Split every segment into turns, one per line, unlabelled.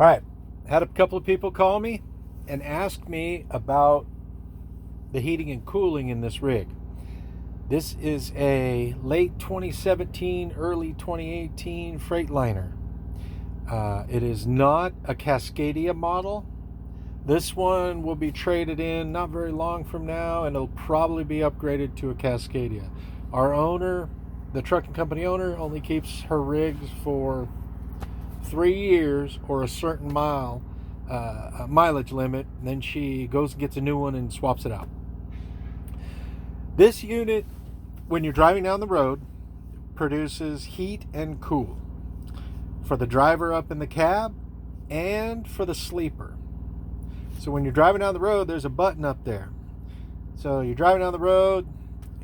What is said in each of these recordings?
All right, had a couple of people call me and ask me about the heating and cooling in this rig. This is a late 2017, early 2018 Freightliner. It is not a Cascadia model. This one will be traded in not very long from now, and it'll probably be upgraded to a Cascadia. Our owner, the trucking company owner, only keeps her rigs for 3 years or a certain mileage limit, and then she goes and gets a new one and swaps it out. This unit, when you're driving down the road, produces heat and cool for the driver up in the cab and for the sleeper. So when you're driving down the road, there's a button up there. So you're driving down the road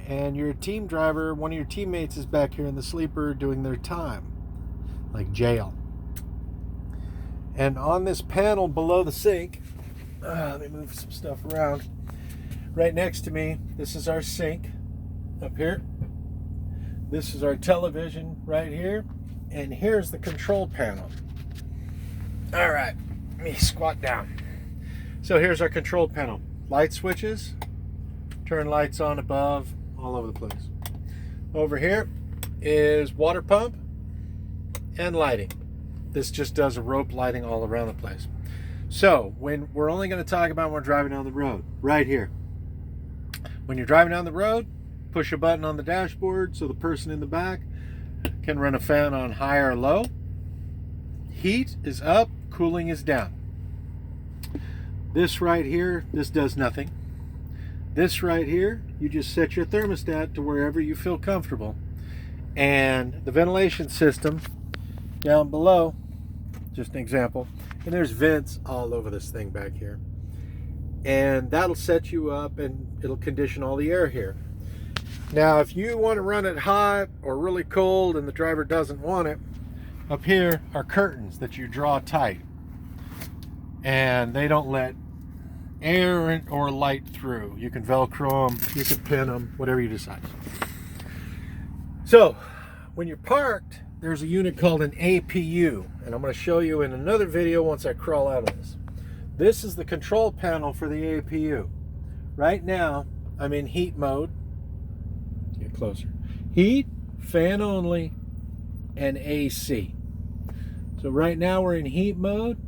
and your team driver, one of your teammates, is back here in the sleeper doing their time, like jail. And on this panel below the sink, let me move some stuff around. Right next to me, this is our sink up here. This is our television right here. And here's the control panel. All right, let me squat down. So here's our control panel. Light switches, turn lights on above, all over the place. Over here is water pump and lighting. This just does a rope lighting all around the place. So when we're only going to talk about when we're driving down the road, right here. When you're driving down the road, push a button on the dashboard so the person in the back can run a fan on high or low. Heat is up, cooling is down. This right here, this does nothing. This right here, you just set your thermostat to wherever you feel comfortable. And the ventilation system down below, just an example, and there's vents all over this thing back here. And that'll set you up and it'll condition all the air here. Now, if you want to run it hot or really cold and the driver doesn't want it, up here are curtains that you draw tight. And they don't let air or light through. You can Velcro them, you can pin them, whatever you decide. So, when you're parked, there's a unit called an APU, and I'm going to show you in another video once I crawl out of this. This is the control panel for the APU. Right now, I'm in heat mode. Get closer. Heat, fan only, and AC. So right now we're in heat mode,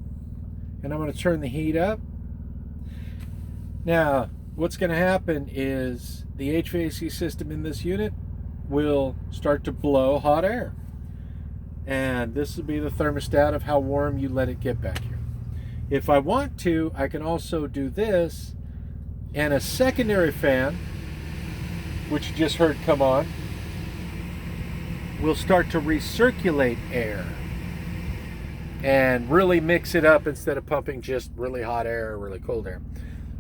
and I'm going to turn the heat up. Now, what's going to happen is the HVAC system in this unit will start to blow hot air. And this will be the thermostat of how warm you let it get back here. If I want to, I can also do this, and a secondary fan, which you just heard come on, will start to recirculate air and really mix it up instead of pumping just really hot air or really cold air.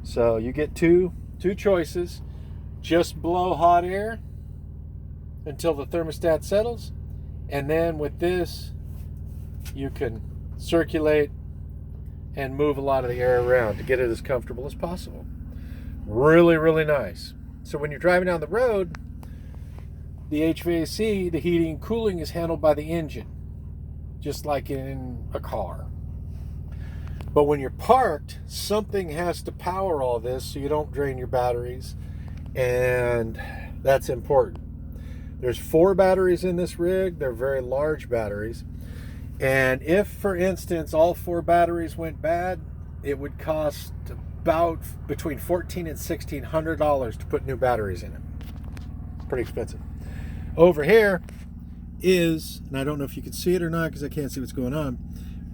So you get two choices. Just blow hot air until the thermostat settles, and then with this you can circulate and move a lot of the air around to get it as comfortable as possible. Really, really nice. So when you're driving down the road, the HVAC, the heating and cooling, is handled by the engine, just like in a car. But when you're parked, something has to power all this so you don't drain your batteries, and that's important. There's 4 batteries in this rig. They're very large batteries. And if, for instance, all 4 batteries went bad, it would cost about between $1,400 and $1,600 to put new batteries in it. Pretty expensive. Over here is, and I don't know if you can see it or not because I can't see what's going on,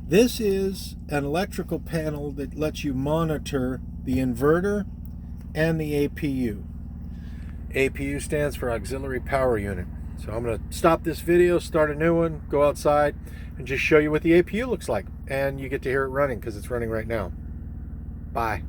this is an electrical panel that lets you monitor the inverter and the APU. APU stands for Auxiliary Power Unit. So I'm going to stop this video, start a new one, go outside, and just show you what the APU looks like. And you get to hear it running because it's running right now. Bye.